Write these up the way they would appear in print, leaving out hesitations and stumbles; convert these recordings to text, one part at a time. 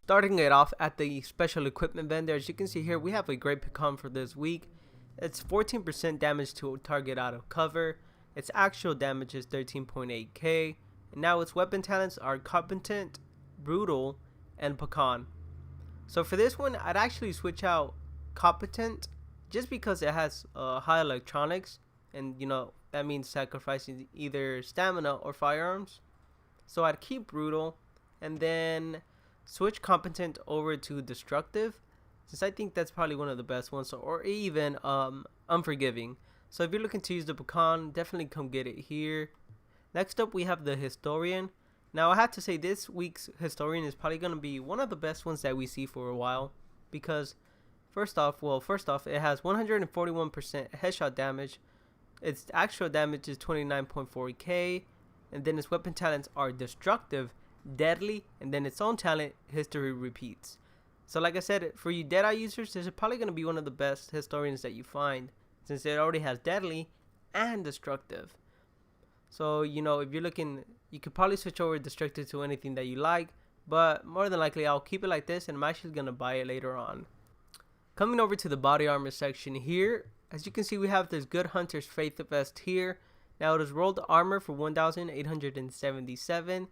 Starting it off at the special equipment vendor, as you can see here, we have a great pecan for this week. It's 14% damage to a target out of cover. Its actual damage is 13.8k. And now its weapon talents are competent, brutal, and pecan. So for this one, I'd actually switch out competent just because it has high electronics, and that means sacrificing either stamina or firearms. So I'd keep brutal and then switch competent over to destructive, since I think that's probably one of the best ones, or even unforgiving. So if you're looking to use the pecan, definitely come get it here. Next up, we have the historian. Now I have to say, this week's historian is probably going to be one of the best ones that we see for a while, because first off, it has 141% headshot damage. Its actual damage is 29.4k, and then its weapon talents are destructive, deadly, and then its own talent, history repeats. So like I said, for you Deadeye users, this is probably going to be one of the best historians that you find, since it already has deadly and destructive. So if you're looking, you could probably switch over destructive to anything that you like, but more than likely I'll keep it like this, and I'm actually going to buy it later on. Coming over to the body armor section here, as you can see, we have this Good Hunter's Faith vest here. Now it is rolled armor for 1,877.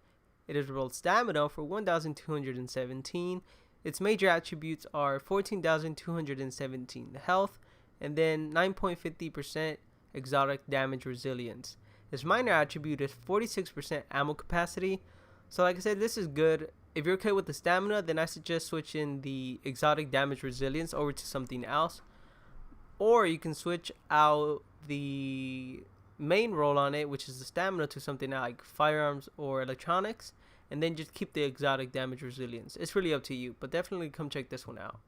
It is rolled stamina for 1,217. Its major attributes are 14,217 health, and then 9.50% exotic damage resilience. Its minor attribute is 46% ammo capacity. So like I said, this is good. If you're okay with the stamina, then I suggest switching the exotic damage resilience over to something else. Or you can switch out the main roll on it, which is the stamina, to something like firearms or electronics, and then just keep the exotic damage resilience. It's really up to you, but definitely come check this one out.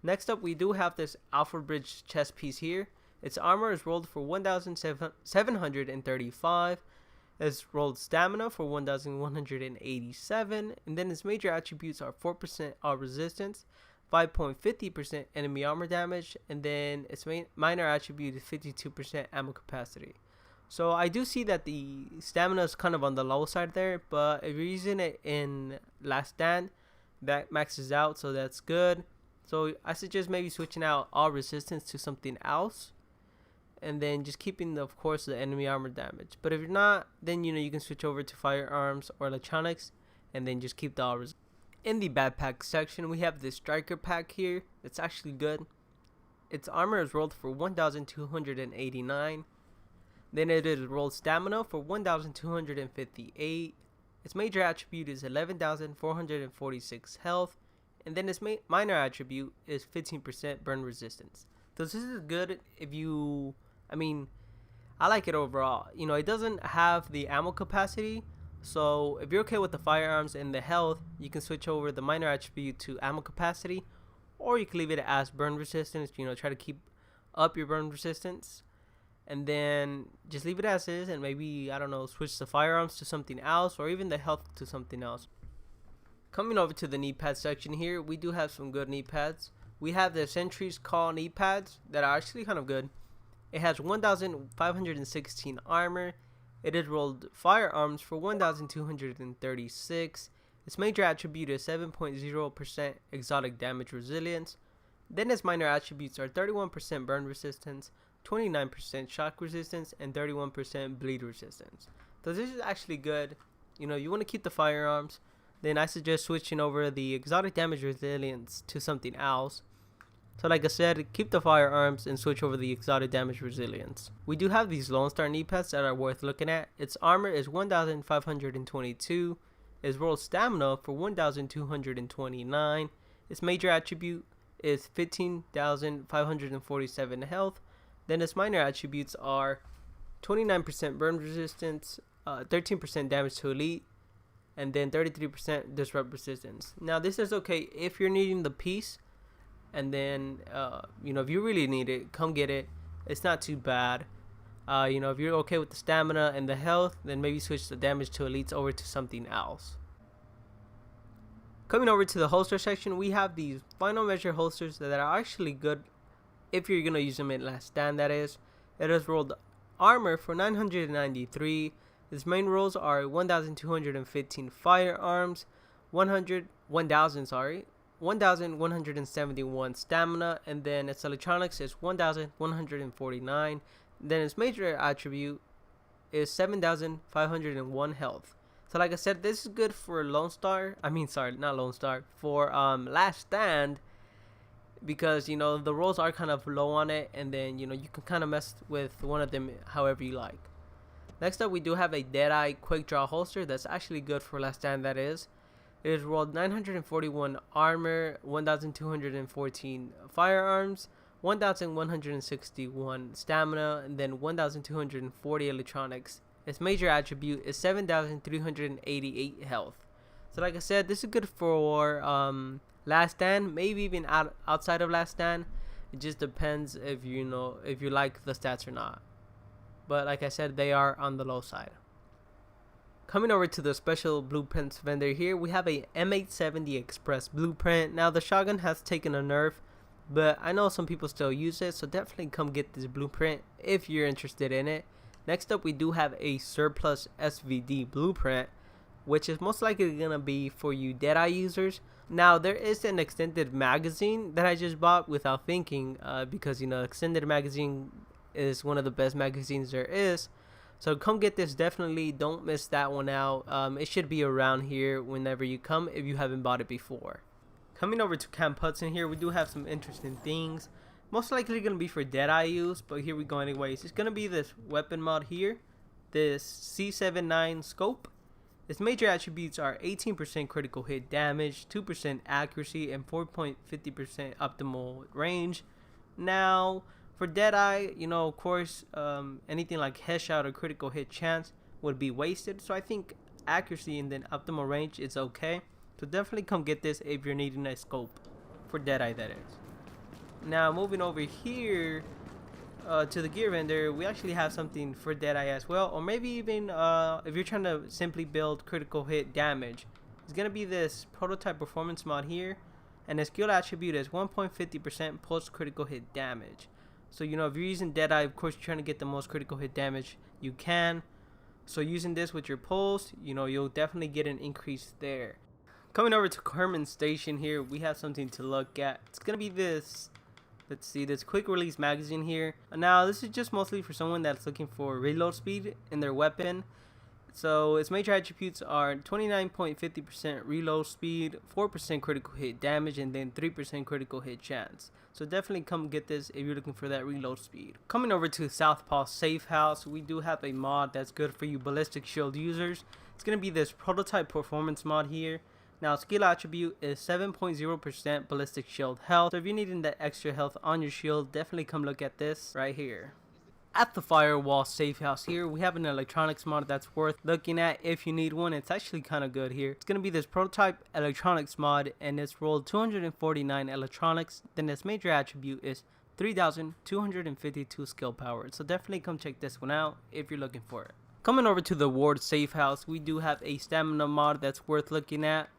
Next up, we do have this Alpha Bridge chest piece here. Its armor is rolled for 1,735. It's rolled stamina for 1,187, and then its major attributes are 4% all resistance, 5.50% enemy armor damage, and then its minor attribute is 52% ammo capacity. So I do see that the stamina is kind of on the low side there, but if you're using it in Last Stand, that maxes out, so that's good. So I suggest maybe switching out all resistance to something else, and then just keeping, of course, the enemy armor damage. But if you're not, then you can switch over to firearms or electronics, and then just keep the all resistance. In the backpack section, we have this striker pack here. It's actually good. Its armor is rolled for 1,289. Then it is rolled stamina for 1,258. Its major attribute is 11,446 health, and then its minor attribute is 15% burn resistance. So this is good if you, I like it overall. It doesn't have the ammo capacity, so if you're okay with the firearms and the health, you can switch over the minor attribute to ammo capacity, or you can leave it as burn resistance. Try to keep up your burn resistance, and then just leave it as is, and maybe, switch the firearms to something else, or even the health to something else. Coming over to the knee pad section here, we do have some good knee pads. We have the Sentry's Call knee pads that are actually kind of good. It has 1,516 armor. It is rolled firearms for 1,236. Its major attribute is 7.0% exotic damage resilience. Then its minor attributes are 31% burn resistance, 29% shock resistance, and 31% bleed resistance. So this is actually good. You want to keep the firearms, then I suggest switching over the exotic damage resilience to something else. So like I said, keep the firearms and switch over the exotic damage resilience. We do have these Lone Star knee pads that are worth looking at. Its armor is 1,522. Its rolled stamina for 1,229. Its major attribute is 15,547 health. Then its minor attributes are 29% burn resistance, 13% damage to elite, and then 33% disrupt resistance. Now this is okay if you're needing the piece, and then if you really need it, come get it. It's not too bad. If you're okay with the stamina and the health, then maybe switch the damage to elites over to something else. Coming over to the holster section, we have these Final Measure holsters that are actually good if you're gonna use them in Last Stand, that is. It has rolled armor for 993. Its main rolls are 1,215 firearms, 1171 stamina, and then its electronics is 1149. Then its major attribute is 7501 health. So like I said, this is good for Lone Star. I mean, sorry, not Lone Star. For Last Stand, because the rolls are kind of low on it, and then you can kind of mess with one of them however you like. Next up, we do have a Deadeye Quick Draw holster that's actually good for Last Stand. That is, it is rolled 941 armor, 1214 firearms, 1161 stamina, and then 1240 electronics. Its major attribute is 7388 health. So like I said, this is good for Last Stand, maybe even outside of Last Stand. It just depends if you like the stats or not. But like I said, they are on the low side. Coming over to the special blueprints vendor here, we have a M870 Express blueprint. Now the shotgun has taken a nerf, but I know some people still use it, so definitely come get this blueprint if you're interested in it. Next up, we do have a Surplus SVD blueprint, which is most likely going to be for you Deadeye users. Now there is an extended magazine that I just bought without thinking, because extended magazine is one of the best magazines there is. So come get this, definitely don't miss that one out. It should be around here whenever you come if you haven't bought it before. Coming over to Camp Hudson here, we do have some interesting things. Most likely going to be for Deadeye use, but here we go anyways. It's going to be this weapon mod here, this C79 scope. Its major attributes are 18% critical hit damage, 2% accuracy, and 4.50% optimal range. Now, for Deadeye, of course, anything like headshot or critical hit chance would be wasted. So I think accuracy and then optimal range is okay. So definitely come get this if you're needing a scope for Deadeye, that is. Now moving over here to the gear vendor, we actually have something for Deadeye as well, or maybe even if you're trying to simply build critical hit damage. It's gonna be this prototype performance mod here, and the skill attribute is 1.50% post critical hit damage. So if you're using Deadeye, of course you're trying to get the most critical hit damage you can. So using this with your pulse, you'll definitely get an increase there. Coming over to Kerman Station here, we have something to look at. It's gonna be this. Let's see, this quick release magazine here. Now this is just mostly for someone that's looking for reload speed in their weapon. So its major attributes are 29.50% reload speed, 4% critical hit damage, and then 3% critical hit chance. So definitely come get this if you're looking for that reload speed. Coming over to Southpaw Safe House, we do have a mod that's good for you ballistic shield users. It's going to be this prototype performance mod here. Now skill attribute is 7.0% ballistic shield health. So if you're needing that extra health on your shield, definitely come look at this right here. At the Firewall Safe House here, we have an electronics mod that's worth looking at if you need one. It's actually kind of good here. It's going to be this prototype electronics mod, and it's rolled 249 electronics. Then its major attribute is 3,252 skill power. So definitely come check this one out if you're looking for it. Coming over to the Ward Safe House, we do have a stamina mod that's worth looking at.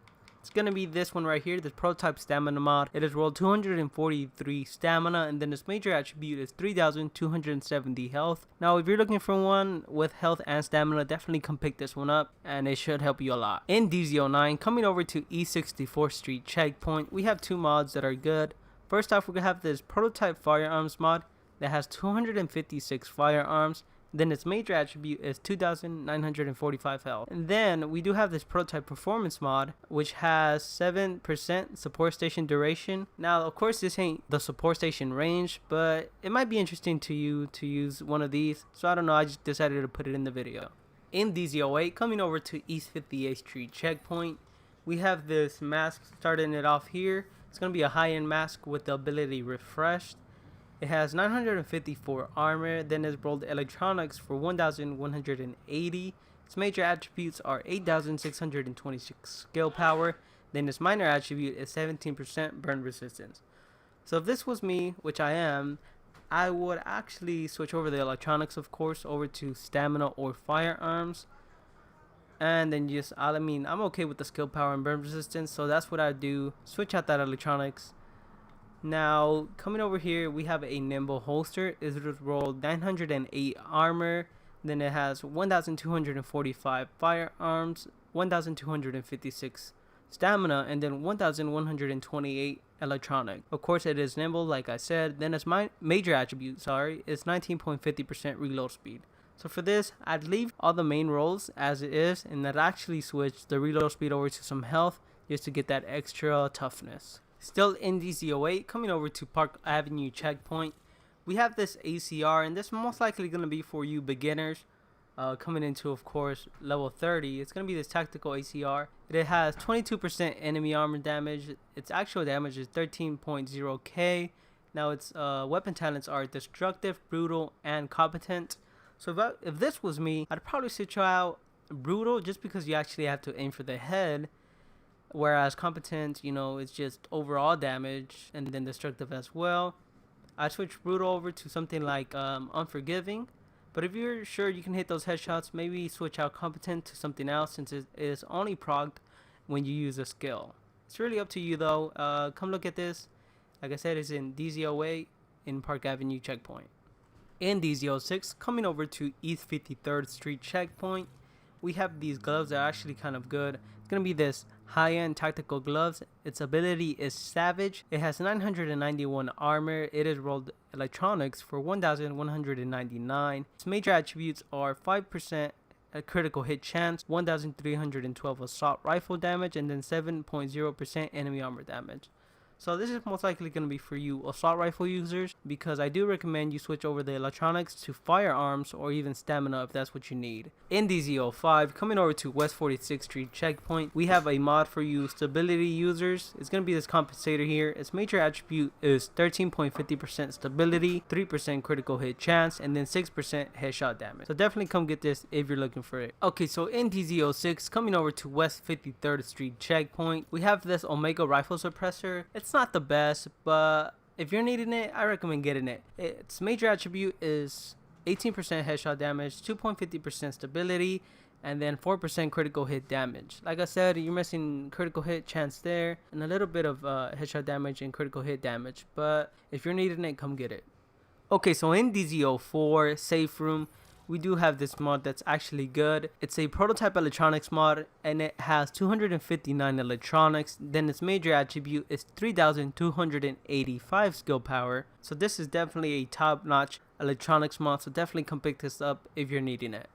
It's going to be this one right here, the prototype stamina mod. It has rolled 243 stamina, and then its major attribute is 3,270 health. Now if you're looking for one with health and stamina, definitely come pick this one up, and it should help you a lot. In DZ09, coming over to East 64th Street Checkpoint, we have two mods that are good. First off, we're going to have this prototype firearms mod that has 256 firearms. Then its major attribute is 2,945 health. And then we do have this prototype performance mod, which has 7% support station duration. Now, of course, this ain't the support station range, but it might be interesting to you to use one of these. So I don't know, I just decided to put it in the video. In DZ08, coming over to East 58th Street Checkpoint, we have this mask starting it off here. It's going to be a high-end mask with the ability refreshed. It has 954 armor, then it's rolled electronics for 1,180. Its major attributes are 8,626 skill power, then its minor attribute is 17% burn resistance. So if this was me, which I am, I would actually switch over the electronics, of course, over to stamina or firearms. And then I'm okay with the skill power and burn resistance, so that's what I do. Switch out that electronics. Now, coming over here, we have a nimble holster. It was rolled 908 armor. Then it has 1,245 firearms, 1,256 stamina, and then 1128 electronic. Of course, it is nimble, like I said. Then its major attribute, is 19.50% reload speed. So for this, I'd leave all the main roles as it is, and I'd actually switch the reload speed over to some health just to get that extra toughness. Still in DZ08, coming over to Park Avenue Checkpoint, we have this ACR, and this is most likely going to be for you beginners. Coming into, of course, level 30, it's going to be this tactical ACR. It has 22% enemy armor damage. Its actual damage is 13.0k. Now its weapon talents are destructive, brutal, and competent. So if this was me, I'd probably switch out brutal just because you actually have to aim for the head. Whereas competent, it's just overall damage and then destructive as well. I'd switch brutal over to something like unforgiving. But if you're sure you can hit those headshots, maybe switch out competent to something else since it is only procced when you use a skill. It's really up to you though. Come look at this. Like I said, it's in DZ08 in Park Avenue Checkpoint. In DZ06, coming over to East 53rd Street Checkpoint, we have these gloves that are actually kind of good. It's going to be this high-end tactical gloves. Its ability is Savage. It has 991 armor. It is rolled electronics for 1199. Its major attributes are 5% a critical hit chance, 1312 assault rifle damage, and then 7.0% enemy armor damage. So this is most likely going to be for you assault rifle users, because I do recommend you switch over the electronics to firearms or even stamina if that's what you need. In DZ05, coming over to West 46th Street Checkpoint, we have a mod for you stability users. It's going to be this compensator here. Its major attribute is 13.50% stability, 3% critical hit chance, and then 6% headshot damage. So definitely come get this if you're looking for it. Okay, so in DZ06, coming over to West 53rd Street Checkpoint, we have this Omega rifle suppressor. It's not the best, but if you're needing it, I recommend getting it. Its major attribute is 18% headshot damage, 2.50% stability, and then 4% critical hit damage. Like I said, you're missing critical hit chance there, and a little bit of headshot damage and critical hit damage. But if you're needing it, come get it. Okay, so in DZ04 Safe Room, we do have this mod that's actually good. It's a prototype electronics mod, and it has 259 electronics. Then its major attribute is 3285 skill power. So this is definitely a top-notch electronics mod, so definitely come pick this up if you're needing it.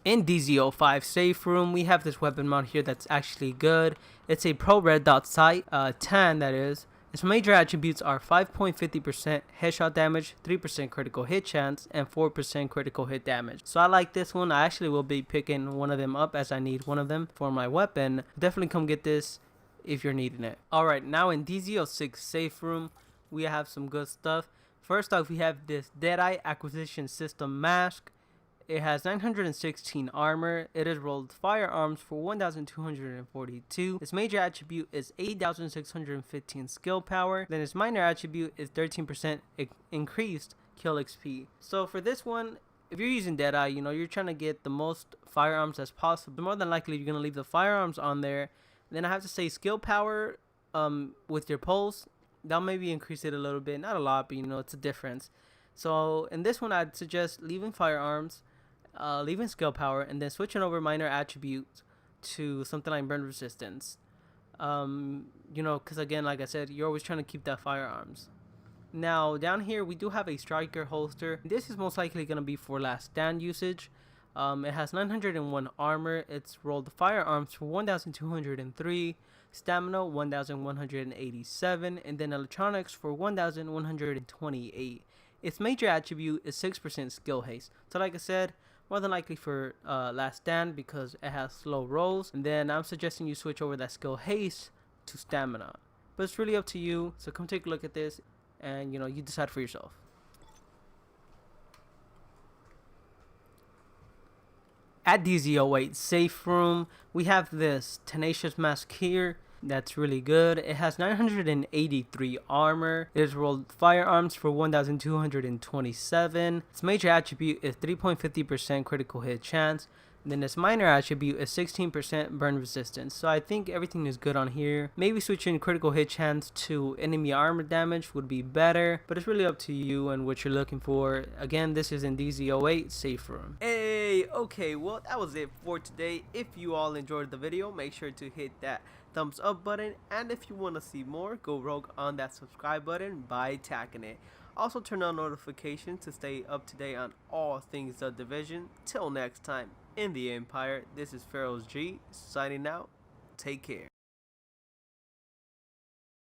In DZ05 Safe Room, we have this weapon mod here that's actually good. It's a Pro Red Dot Sight, 10 that is. Its major attributes are 5.50% headshot damage, 3% critical hit chance, and 4% critical hit damage. So I like this one. I actually will be picking one of them up as I need one of them for my weapon. Definitely come get this if you're needing it. Alright, now in DZ06 Safe Room, we have some good stuff. First off, we have this Deadeye Acquisition System Mask. It has 916 armor. It is rolled firearms for 1242. Its major attribute is 8615 skill power. Then its minor attribute is 13% increased kill XP. So for this one, if you're using Deadeye, you're trying to get the most firearms as possible. More than likely, you're going to leave the firearms on there. Then I have to say skill power with your pulse, that'll maybe increase it a little bit. Not a lot, but it's a difference. So in this one, I'd suggest leaving firearms, leaving skill power, and then switching over minor attributes to something like burn resistance. Because again, like I said, you're always trying to keep that firearms. Now down here we do have a striker holster. This is most likely going to be for last stand usage. It has 901 armor. It's rolled firearms for 1203, stamina 1187, and then electronics for 1128. Its major attribute is 6% skill haste. So like I said, more than likely for last stand because it has slow rolls. And then I'm suggesting you switch over that skill haste to stamina. But it's really up to you. So come take a look at this and you decide for yourself. At DZ08 Safe Room, we have this Tenacious Mask here. That's really good. It has 983 armor. It is rolled firearms for 1227. Its major attribute is 3.50% critical hit chance, And then this minor attribute is 16% burn resistance. So I think everything is good on here. Maybe switching critical hit chance to enemy armor damage would be better, but it's really up to you and what you're looking for. Again, this is in DZ08 Safe Room. Hey, okay, well that was it for today. If you all enjoyed the video, make sure to hit that thumbs up button, and if you want to see more, go rogue on that subscribe button by tapping it. Also turn on notifications to stay up to date on all things The Division. Till next time in the Empire, this is Pharaohs G signing out. Take care.